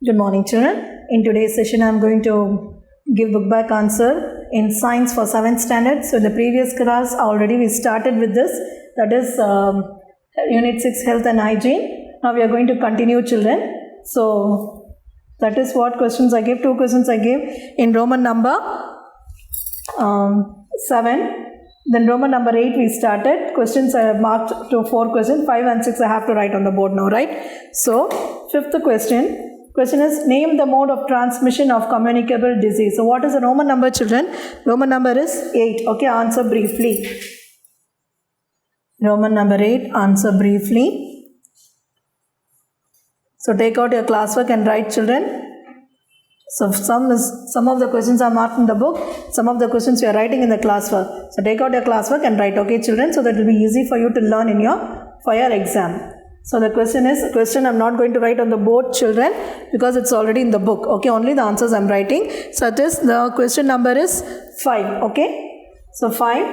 Good morning, children. In today's session, I'm going to give book back answer in science for 7th standard. So, in the previous class, already we started with this. That is Unit 6, Health and Hygiene. Now, we are going to continue, children. So, that is what questions I gave. 2 questions I gave in Roman number 7. Then Roman number 8 we started. Questions I have marked to 4 questions. 5 and 6 I have to write on the board now, right? So, 5th question. Question is, name the mode of transmission of communicable disease. So, what is the Roman number, children? Roman number is 8. Okay, answer briefly. Roman number 8, answer briefly. So, take out your classwork and write, children. So, some of the questions are marked in the book. Some of the questions you are writing in the classwork. So, take out your classwork and write, okay, children, so that it will be easy for you to learn for your exam. So, the question I'm not going to write on the board, children, because it's already in the book. Okay, only the answers I'm writing. So, that is the question number is 5. Okay, so 5.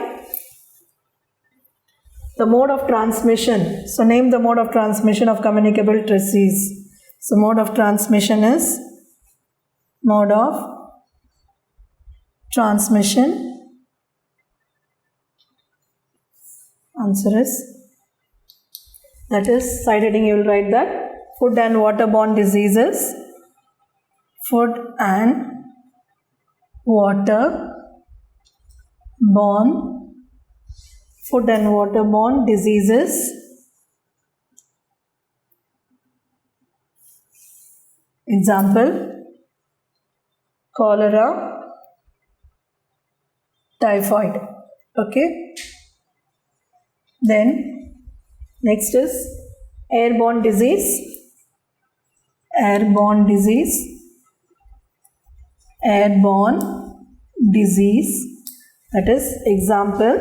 The mode of transmission. So, name the mode of transmission of communicable disease. So, mode of transmission is answer is, that is, side heading you will write that, food and waterborne diseases, food and waterborne diseases. Example, cholera, typhoid. Okay. Then next is airborne disease. Airborne disease. That is example,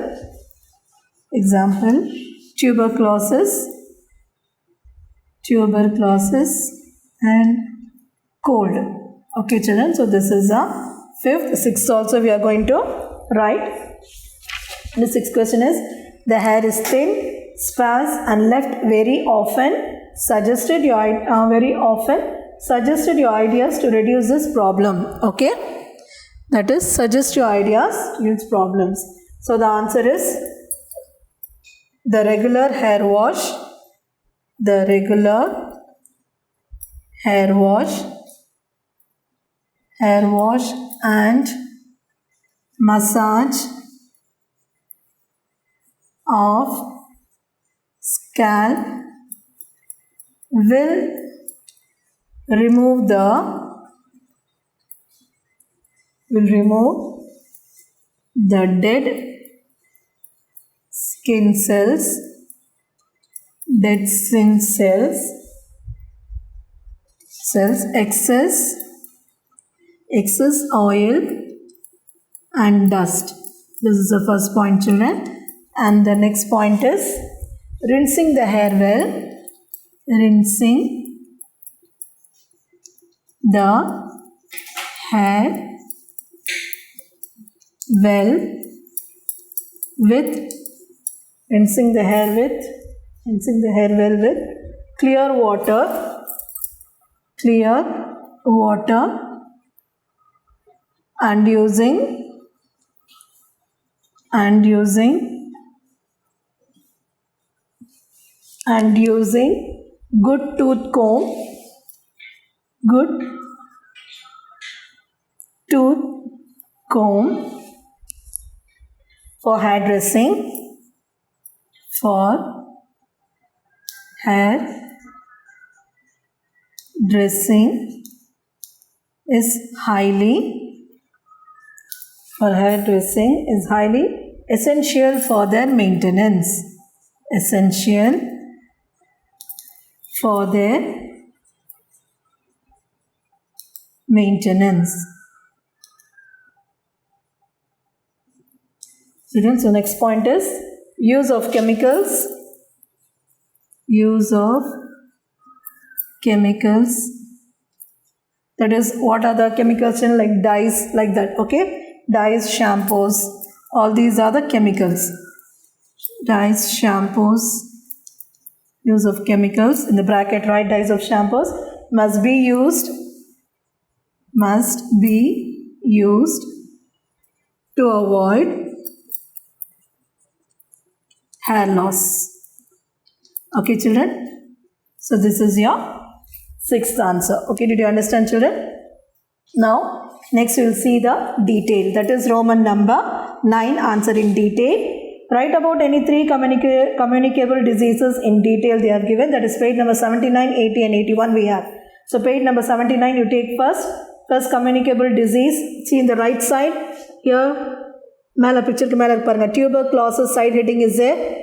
tuberculosis and cold. Okay, children. So this is the 5th. 6th also we are going to write. The 6th question is, the hair is thin, sparse and left very often. Suggested your ideas to reduce this problem. Okay, that is, suggest your ideas to reduce problems. So the answer is the regular hair wash. And massage of scalp will remove the dead skin cells, excess oil and dust. This is the first point, children. And the next point is rinsing the hair well. Rinsing the hair well with clear water and using good tooth comb for hair dressing. Is highly essential for their maintenance. So next point is use of chemicals. That is, what are the chemicals in, like dyes, like that. Okay, dyes, shampoos, all these are the chemicals. Dyes, shampoos, use of chemicals, in the bracket write dyes of shampoos must be used must be used to avoid hair loss. Okay, children. So this is your sixth answer. Okay, did you understand, children? Now, next we will see the detail. That is Roman number 9, answer in detail. Write about any 3 communicable diseases in detail they are given. That is page number 79, 80 and 81 we have. So page number 79 you take first. First communicable disease. See in the right side. Here, picture ke mela paranga. Tuberculosis side heading is there.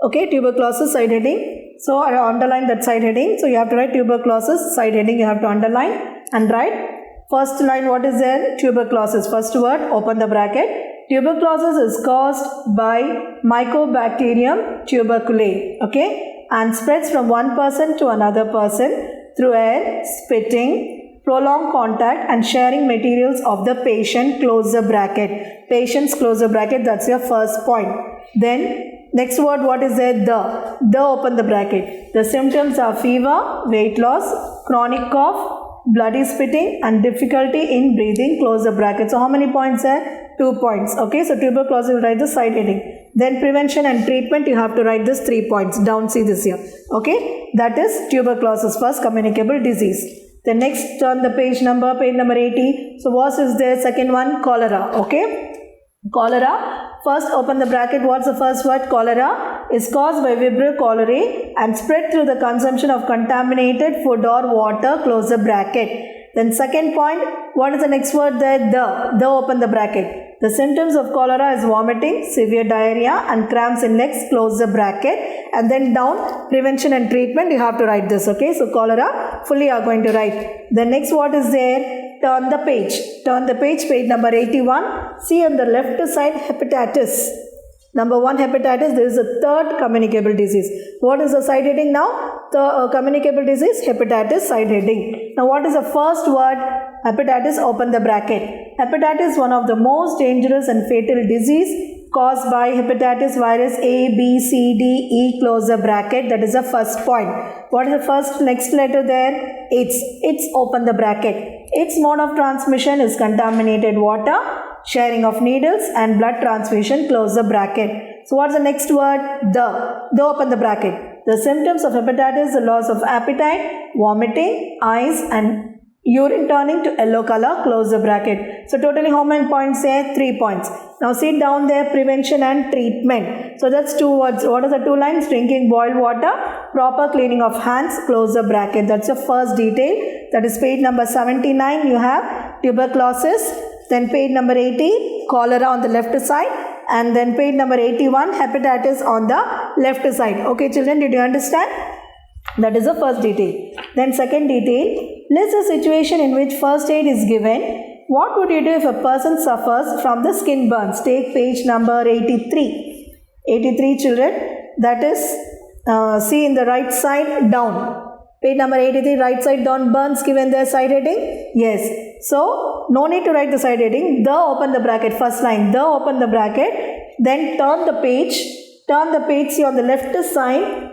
Okay, tuberculosis side heading. So I underline that side heading. So you have to write tuberculosis side heading. You have to underline and write. First line, what is there? Tuberculosis. First word, open the bracket. Tuberculosis is caused by Mycobacterium tuberculosis. Okay, and spreads from one person to another person through air, spitting, prolonged contact and sharing materials of the patient, close the bracket. Patients, close the bracket, that's your first point. Then next word, what is there? The open the bracket. The symptoms are fever, weight loss, chronic cough, bloody spitting and difficulty in breathing, close the bracket. So how many points there? 2 points. Okay, so tuberculosis, you will write the side heading. Then prevention and treatment, you have to write this 3 points. Down, see this here. Okay, that is tuberculosis, first communicable disease. The next on the page number 80. So what is there? Second one, cholera. Okay, cholera. First open the bracket. What's the first word? Cholera is caused by Vibrio cholerae and spread through the consumption of contaminated food or water, close the bracket. Then second point, what is the next word there? The open the bracket. The symptoms of cholera is vomiting, severe diarrhea and cramps in legs, close the bracket. And then down, prevention and treatment, you have to write this. Okay, so cholera fully you are going to write. The next what is there? Turn the page. Turn the page, page number 81. See on the left side, hepatitis. Number 1, hepatitis. There is a third communicable disease. What is the side heading now? The communicable disease, hepatitis, side heading. Now what is the first word? Hepatitis, open the bracket. Hepatitis is one of the most dangerous and fatal disease caused by hepatitis virus A, B, C, D, E, close the bracket. That is the first point. What is the first next letter there? It's open the bracket. Its mode of transmission is contaminated water, sharing of needles and blood transfusion, close the bracket. So what's the next word? The open the bracket. The symptoms of hepatitis, the loss of appetite, vomiting, eyes and urine turning to yellow color, close the bracket. So totally how many points there? 3 points. Now sit down there, prevention and treatment. So that's 2 words. What are the 2 lines? Drinking boiled water, proper cleaning of hands, close the bracket. That's your first detail. That is page number 79. You have tuberculosis. Then page number 80, cholera on the left side. And then page number 81, hepatitis on the left side. Okay children, did you understand? That is the first detail. Then second detail, list a situation in which first aid is given. What would you do if a person suffers from the skin burns? Take page number 83. 83 children, that is, see in the right side down. Page number 83, right side down, burns given their side heading? Yes. So, no need to write the side heading. The open the bracket, first line, the open the bracket. Then turn the page, see on the left side,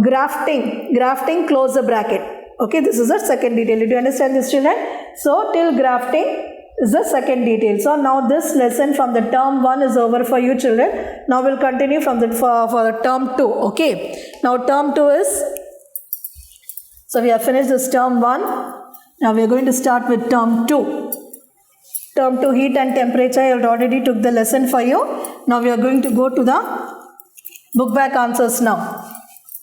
grafting, close the bracket. Okay, this is the second detail. Did you understand this children? So, till grafting is the second detail. So, now this lesson from the term 1 is over for you children. Now, we'll continue from the for the term 2. Okay, now term 2 is, so we have finished this term 1. Now we are going to start with term 2. Term 2, heat and temperature. I already took the lesson for you. Now we are going to go to the book back answers now.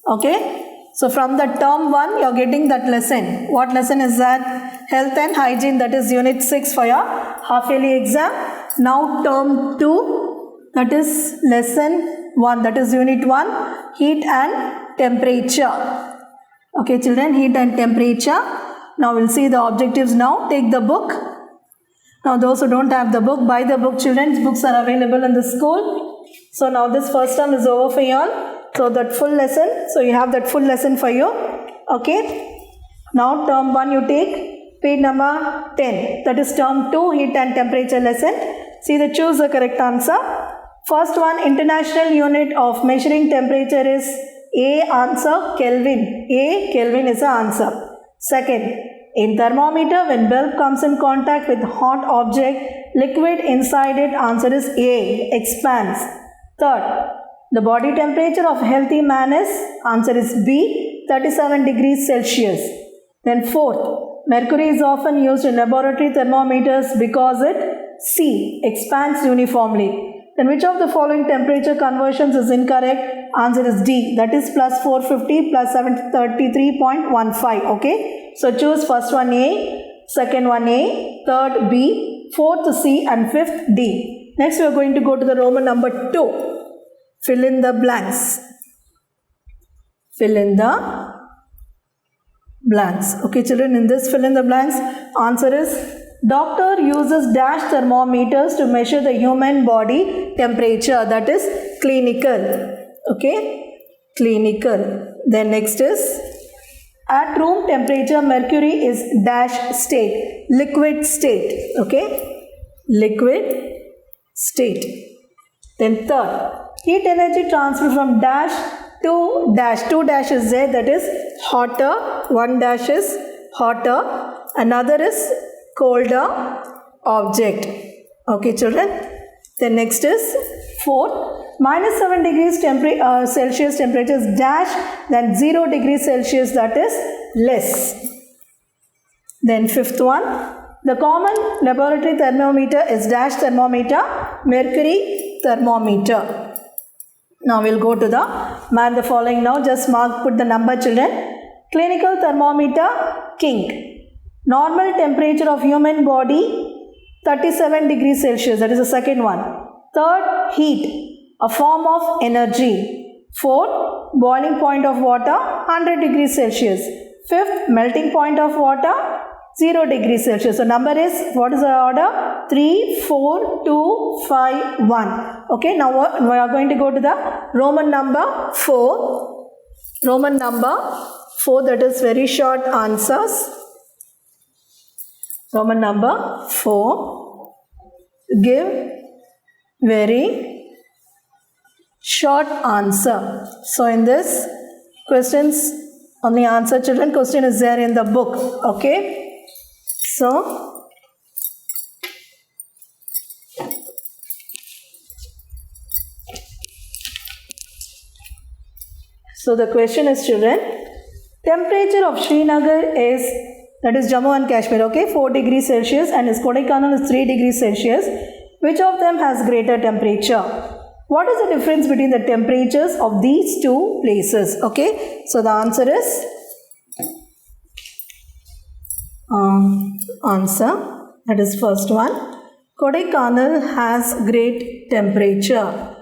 Okay. So from the term 1, you are getting that lesson. What lesson is that? Health and hygiene. That is unit 6 for your half yearly exam. Now term 2, that is lesson 1. That is unit 1, heat and temperature. Okay children, heat and temperature. Now we'll see the objectives now. Take the book. Now those who don't have the book, buy the book children. Books are available in the school. So now this first term is over for you all. So that full lesson. So you have that full lesson for you. Okay. Now term 1 you take page number 10. That is term 2 heat and temperature lesson. See the choose the correct answer. First one, international unit of measuring temperature is A, answer Kelvin. A, Kelvin is the answer. Second, In thermometer, when bulb comes in contact with hot object, liquid inside it, answer is A, expands. Third, the body temperature of a healthy man is, answer is B, 37 degrees Celsius. Then fourth, mercury is often used in laboratory thermometers because it, C, expands uniformly. Then which of the following temperature conversions is incorrect? Answer is D, that is plus 450 plus 733.15. Okay, so choose first one A, second one A, third B, fourth C and fifth D. Next we are going to go to the Roman number 2. Fill in the blanks. Fill in the blanks. Okay children, in this fill in the blanks, answer is doctor uses dash thermometers to measure the human body temperature, that is clinical. Okay, clinical. Then next is at room temperature mercury is dash state, liquid state. Okay, liquid state. Then third, heat energy transfer from dash to dash. 2 dash is there, that is hotter, 1 dash is hotter, another is colder object. Okay children. Then next is fourth, minus 7 degrees Celsius temperature is dash, then 0 degrees Celsius, that is less. Then fifth one, the common laboratory thermometer is dash thermometer, mercury thermometer. Now we'll go to the following now. Just mark, put the number children. Clinical thermometer, king. Normal temperature of human body, 37 degrees Celsius. That is the second one. Third, heat, a form of energy. Fourth, boiling point of water, 100 degrees Celsius. Fifth, melting point of water, 0 degrees Celsius. So number is, what is the order? 3, 4, 2, 5, 1. Okay, now we are going to go to the Roman number 4. Roman number 4, that is very short answers. Roman number 4. Give very short answer. So in this questions only answer children, question is there in the book. Okay. So the question is children, temperature of Srinagar is, that is Jammu and Kashmir, okay, 4 degrees Celsius, and is Kodaikanal is 3 degrees Celsius. Which of them has greater temperature? What is the difference between the temperatures of these two places? Okay, so the answer is that is first one. Kodaikanal has great temperature.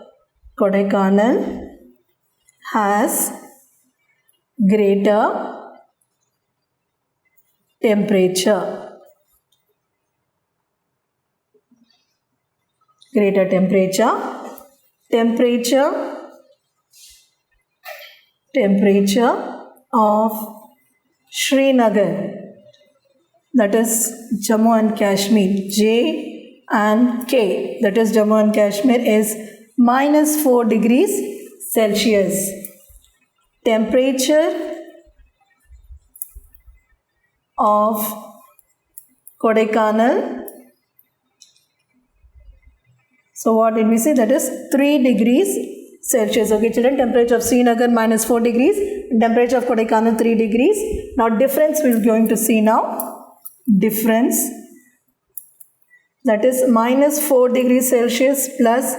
Kodaikanal has greater temperature. Greater temperature. Temperature of Srinagar, that is Jammu and Kashmir, J and K, that is Jammu and Kashmir, is minus 4 degrees Celsius. Temperature of Kodaikanal, so what did we say? That is 3 degrees Celsius. Okay children, temperature of Srinagar minus 4 degrees, temperature of Kodaikanal 3 degrees. Now difference we are going to see now. Difference, that is minus 4 degrees Celsius plus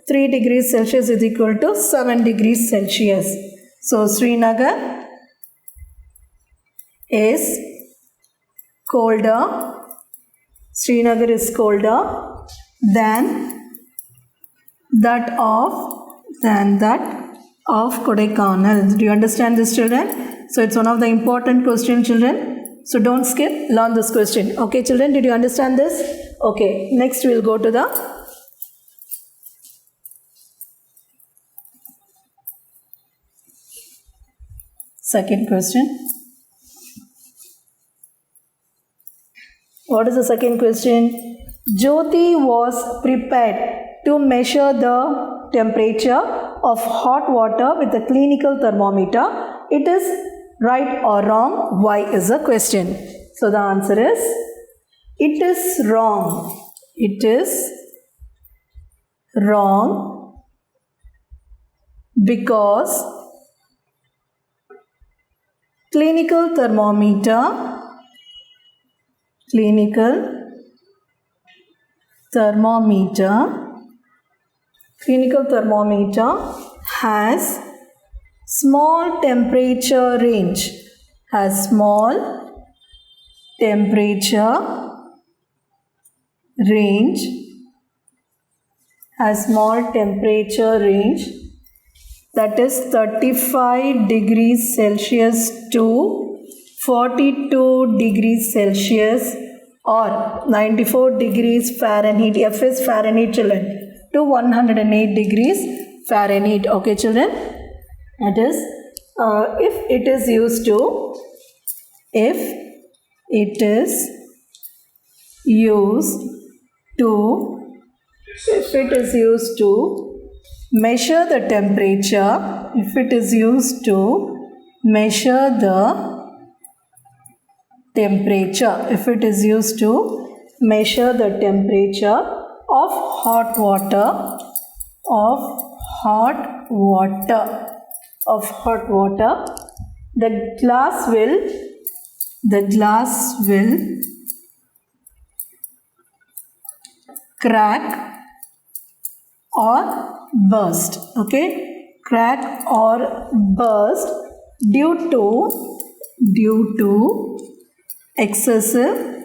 3 degrees Celsius is equal to 7 degrees Celsius. So Srinagar is colder. Srinagar is colder than that of Kodaikanal. Do you understand this children? So it's one of the important questions children. So don't skip, learn this question. Okay children, did you understand this? Okay, next we'll go to the second question. What is the second question? Jyoti was prepared to measure the temperature of hot water with a clinical thermometer. It is right or wrong? Why is the question. So the answer is, it is wrong. It is wrong because clinical thermometer has small temperature range, has small temperature range that is 35 degrees Celsius to 42 degrees Celsius or 94 degrees Fahrenheit. F is Fahrenheit, children, to 108 degrees Fahrenheit. Okay, children? That is, if it is used to measure the temperature, of hot water, the glass will crack or burst. Okay, crack or burst due to excessive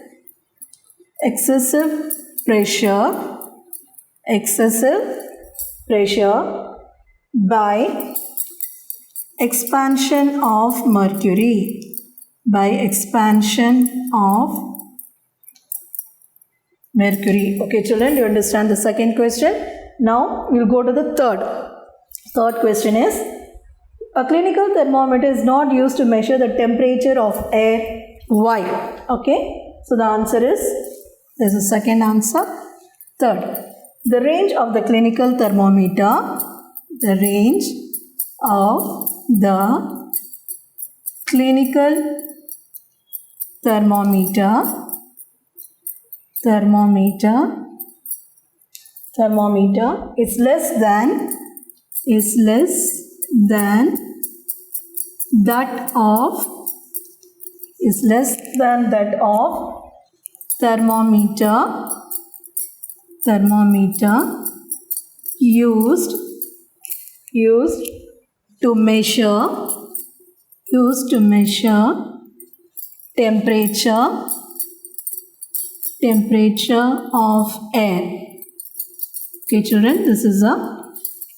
pressure by expansion of mercury. Okay, children, do you understand the second question? Now we'll go to the third question is, a clinical thermometer is not used to measure the temperature of air. Why? Okay, so the answer is, there's a second answer. Third, the range of the clinical thermometer is less than that of thermometer used to measure temperature of air. Okay, children, this is a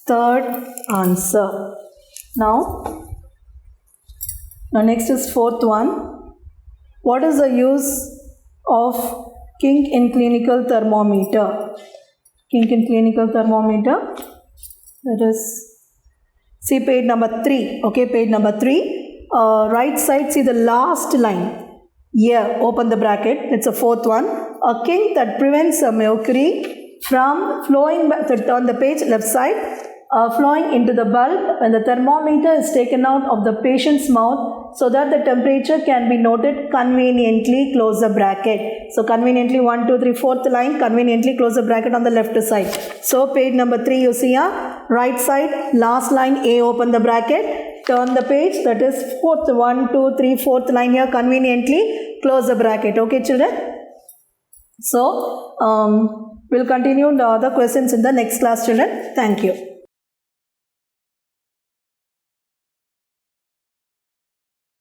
third answer. Now next is fourth one. What is the use of kink in clinical thermometer? That is, see page number 3. Okay, page number 3. Right side, see the last line. Here, open the bracket. It's a fourth one. A kink that prevents the mercury from flowing on the page left side, flowing into the bulb when the thermometer is taken out of the patient's mouth so that the temperature can be noted conveniently. Close the bracket. So conveniently, 1, 2, 3, fourth line, conveniently close the bracket on the left side. So page number 3, you see here, right side, last line A, open the bracket, turn the page, that is fourth, 1, 2, 3, fourth line here, conveniently close the bracket. Okay, children? So we'll continue the other questions in the next class, children. Thank you.